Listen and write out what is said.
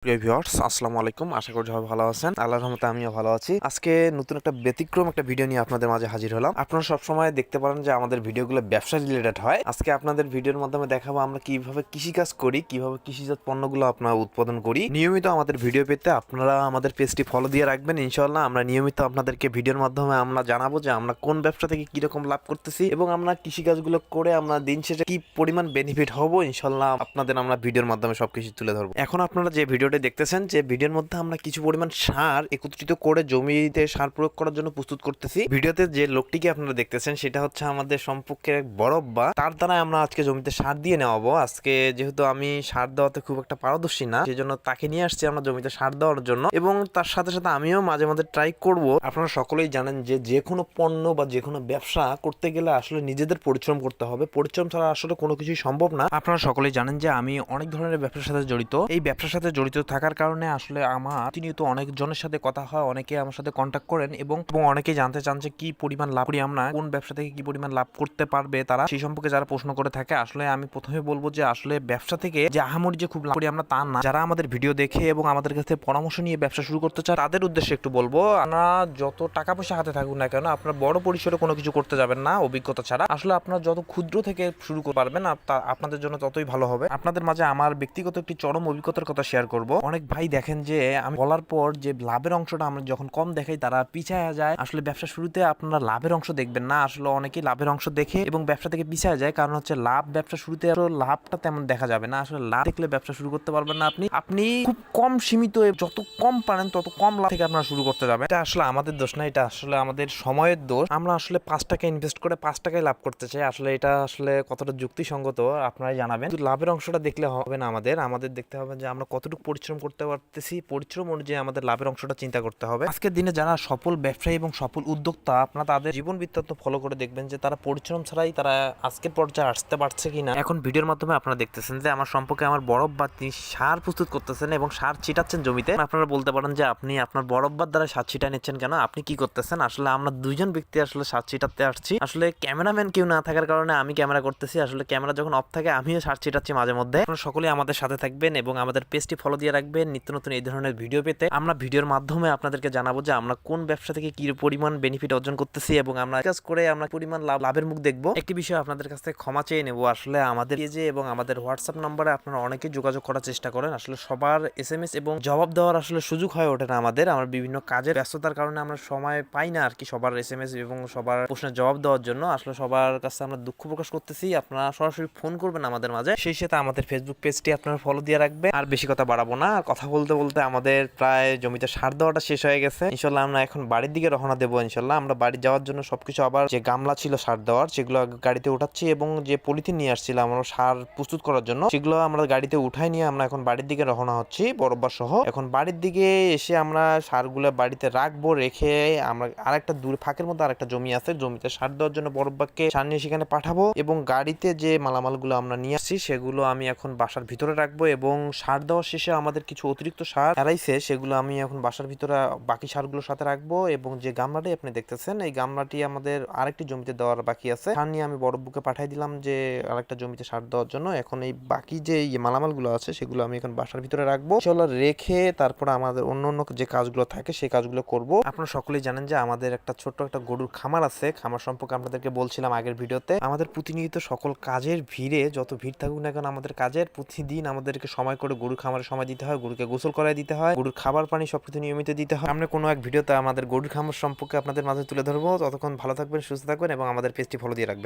প্রিয় ভিউয়ার্স, আসসালামু আলাইকুম। আশা করি সবাই ভালো আছেন। আল্লাহর রহমতে আমিও ভালো আছি। আজকে নতুন একটা ব্যতিক্রম একটা ভিডিও নিয়ে আপনাদের মাঝে হাজির হলাম। আপনারা সবসময় দেখতে পারেন যে আমাদের ভিডিওগুলো ব্যবসা রিলেটেড হয়। আজকে আপনাদের ভিডিওর মাধ্যমে দেখাবো আমরা কিভাবে কৃষিকাজ করি, কিভাবে কৃষিজাত পণ্যগুলো আপনারা উৎপাদন করি। নিয়মিত আমাদের ভিডিও পেতে আপনারা আমাদের পেজটি ফলো দিয়ে রাখবেন। ইনশাআল্লাহ আমরা নিয়মিত আপনাদেরকে ভিডিওর মাধ্যমে আমরা জানাবো যে আমরা কোন ব্যবসা থেকে কিরকম লাভ করতেছি এবং আমরা কৃষিকাজগুলো করে আমরা দিন শেষে কি পরিমাণ বেনিফিট হবো ইনশাআল্লাহ আপনাদের আমরা ভিডিওর মাধ্যমে সবকিছু তুলে ধরবো। এখন আপনারা যে ভিডিওটি দেখতেছেন, যে ভিডিওর মধ্যে আমরা কিছু পরিমাণ সার একত্রিত করে জমিতে সার প্রয়োগ করার জন্য প্রস্তুত করতেছি। ভিডিওতে যে লোকটিকে আপনারা দেখতেছেন সেটা হচ্ছে আমাদের সম্পর্কের এক বড় আব্বা। তার দ্বারা আমরা আজকে জমিতে সার দিয়ে নেওয়াবো। আজকে যেহেতু আমি সার দেওয়াতে খুব একটা পারদর্শী না, সেজন্য তাকে নিয়ে আসছি আমরা জমিতে সার দেওয়ার জন্য এবং তার সাথে সাথে আমিও মাঝে মাঝে ট্রাই করব। আপনারা সকলেই জানেন যে যে কোনো পণ্য বা যে কোনো ব্যবসা করতে গেলে আসলে নিজেদের পরিশ্রম করতে হবে। পরিশ্রম ছাড়া আসলে কোনো কিছুই সম্ভব না। আপনারা সকলেই জানেন যে আমি অনেক ধরনের ব্যবসার সাথে জড়িত। এই ব্যবসার সাথে জড়িত থাকার কারণে আসলে আমার প্রতিনিয়ত অনেক জনের সাথে কথা হয়, অনেকে আমার সাথে কন্ট্যাক্ট করেন এবং অনেকেই জানতে চান যে কি পরিমাণ লাভ করি আমরা, কোন ব্যবসা থেকে কি পরিমাণ লাভ করতে পারবে তারা, সেই সম্পর্কে যারা প্রশ্ন করে থাকে। আসলে আমি প্রথমে বলবো যে আসলে ব্যবসা থেকে যে আহামরি যে খুব লাভ করি আমরা তা না। যারা আমাদের ভিডিও দেখে এবং আমাদের কাছে পরামর্শ নিয়ে ব্যবসা শুরু করতে চায় তাদের উদ্দেশ্যে একটু বলবো, আমরা যত টাকা পয়সা হাতে থাকুক না কেন আপনার বড় পরিসরে কোনো কিছু করতে যাবেন না অভিজ্ঞতা ছাড়া। আসলে আপনার যত ক্ষুদ্র থেকে শুরু করতে পারবেন আপনাদের জন্য ততই ভালো হবে। আপনাদের মাঝে আমার ব্যক্তিগত একটি চরম অভিজ্ঞতার কথা শেয়ার করব। অনেক ভাই দেখেন যে আমি বলার পর যে লাভের অংশটা আমরা যখন কম দেখাই তারা পিছায়া যায়। আসলে ব্যবসা শুরুতে আপনারা লাভের অংশ দেখবেন না, আসলে অনেকেই লাভের অংশ দেখে এবং ব্যবসা থেকে পিছায়া যায়। কারণ হচ্ছে ব্যবসা শুরুতে লাভটা তেমন দেখা যাবে না। আসলে লাভ দেখলে ব্যবসা শুরু করতে পারবেন না। আপনি খুব কম সীমিত, যত কম পারেন তত কম লাভ থেকে আপনারা শুরু করতে যাবেন। এটা আসলে আমাদের দোষ না, এটা আসলে আমাদের সময়ের দোষ। আমরা আসলে 5 টাকা ইনভেস্ট করে 5 টাকায় লাভ করতে চাই। আসলে এটা আসলে কতটা যুক্তিসঙ্গত আপনারাই জানাবেন। লাভের অংশটা দেখলে হবে না, আমাদের দেখতে হবে যে আমরা কতটুকু পরিশ্রম করতে পারতেছি। পরিশ্রম অনুযায়ী আমাদের লাভের অংশটা চিন্তা করতে হবে। আজকের দিনে যারা সফল ব্যবসায়ী এবং সফল উদ্যোক্তা, আপনারা তাদের জীবন বৃত্তান্ত ফলো করে দেখবেন যে তারা পরিশ্রম ছাড়াই তারা আজকের পর্যায়ে আসতে পারছে কিনা। এখন ভিডিওর মাধ্যমে আপনারা দেখতেছেন যে আমার সম্পর্কে আমার বড়ব্বা তিনি সার প্রস্তুত করতেছেন এবং সার ছিটাচ্ছেন জমিতে। আপনারা বলতে পারেন যে আপনি আপনার বড়ব্বার দ্বারা সার ছিটা নিচ্ছেন কেন, আপনি কি করতেছেন। আসলে আমরা দুইজন ব্যক্তি আসলে সার ছিটাতে আসছি। আসলে ক্যামেরাম্যান কেউ না থাকার কারণে আমি ক্যামেরা করতেছি। আসলে ক্যামেরা যখন অফ থাকে আমিও সার ছিটাচ্ছি মাঝে মধ্যে। আপনারা সকলেই আমাদের সাথে থাকবেন এবং আমাদের পেজটি ফলো দিয়ে রাখবেন নিত্য নতুন এই ধরনের ভিডিও পেতে। আমরা ভিডিওর মাধ্যমে আপনাদেরকে জানাবো যে আমরা কোন ব্যবসা থেকে কি পরিমাণ বেনিফিট অর্জন করতেছি এবং আমরা কাজ করে আমরা পরিমাণ লাভের মুখ দেখবো। একটি বিষয় আপনাদের কাছ থেকে ক্ষমা চেয়ে নেবো। আসলে আমাদের পেজে এবং আমাদের হোয়াটসঅ্যাপ নাম্বারে আপনারা অনেকে যোগাযোগ করার চেষ্টা করেন। আসলে সবার SMS এবং জবাব দেওয়ার আসলে সুযোগ হয়ে ওঠে না আমাদের বিভিন্ন কাজের ব্যস্ততার কারণে আমরা সময় পাই না আর কি সবার SMS এবং সবার প্রশ্নের জবাব দেওয়ার জন্য। আসলে সবার কাছে আমরা দুঃখ প্রকাশ করতেছি। আপনারা সরাসরি ফোন করবেন আমাদের মাঝে, সেই সাথে আমাদের ফেসবুক পেজটি আপনারা ফলো দিয়ে রাখবেন। আর বেশি কথা বাড়াবো না, কথা বলতে বলতে আমাদের প্রায় জমিতে সার দেওয়াটা শেষ হয়ে গেছে। ইনশাল্লাহ আমরা এখন বাড়ির দিকে রওনা দেবো। ইনশাল্লাহ আমরা বাড়ি যাওয়ার জন্য সবকিছু আবার যে গামলা ছিল সার দেওয়ার সেগুলো গাড়িতে উঠাচ্ছি এবং যে পলিথিন নিয়ে আসছিলাম আমরা সার প্রস্তুত করার জন্য সেগুলো আমরা গাড়িতে উঠাই নিয়ে আমরা এখন বাড়ির দিকে রওনা হচ্ছি বরব্বার সহ। এখন বাড়ির দিকে এসে আমরা সারগুলো বাড়িতে রাখবো, রেখে আমরা আরেকটা দূর ফাঁকের মধ্যে আরেকটা জমি আছে, জমিতে সার দেওয়ার জন্য বরব্বাকে সার নিয়ে সেখানে পাঠাবো এবং গাড়িতে যে মালামালগুলো আমরা নিয়ে আসছি সেগুলো আমি এখন বাসার ভিতরে রাখবো এবং সার দেওয়ার শেষে আমাদের কিছু অতিরিক্ত সার হারাইছে সেগুলো আমি এখন বাসার ভিতরে বাকি সারগুলোর সাথে রাখবো এবং যে গামলাটি আপনি দেখতেছেন এই গামলাটি আমাদের আরেকটি জমিতে দেওয়ার বাকি আছে। সার নিয়ে আমি বরব্বুকে পাঠাই দিলাম যে আরেকটা জমিতে সার দেওয়ার জন্য। এখন এই বাকি যে মালামালগুলো আছে সেগুলো আমি এখন বাসার ভিতরে রাখবো, সেগুলো রেখে তারপর আমাদের অন্য যে কাজগুলো থাকে সেই কাজগুলো করব। আপনারা সকলেই জানেন যে আমাদের একটা ছোট্ট একটা গরুর খামার আছে। খামার সম্পর্কে আপনাদেরকে বলছিলাম আগের ভিডিওতে। আমাদের প্রতিনিয়ত সকল কাজের ভিড়ে যত ভিড় থাকুক না কেন আমাদের কাজের প্রতিদিন আমাদেরকে সময় করে গরুর খামারে সময় দিতে হয়, গরুকে গোসল করায় দিতে হয়, গরুর খাবার পানি সবকিছু নিয়মিত দিতে হয়। আমরা কোনো এক ভিডিওতে আমাদের গরুর খামার সম্পর্কে আপনাদের মাঝে তুলে ধরবো। ততক্ষণ ভালো থাকবেন, সুস্থ থাকবেন এবং আমাদের পেজটি ফলো দিয়ে রাখবেন।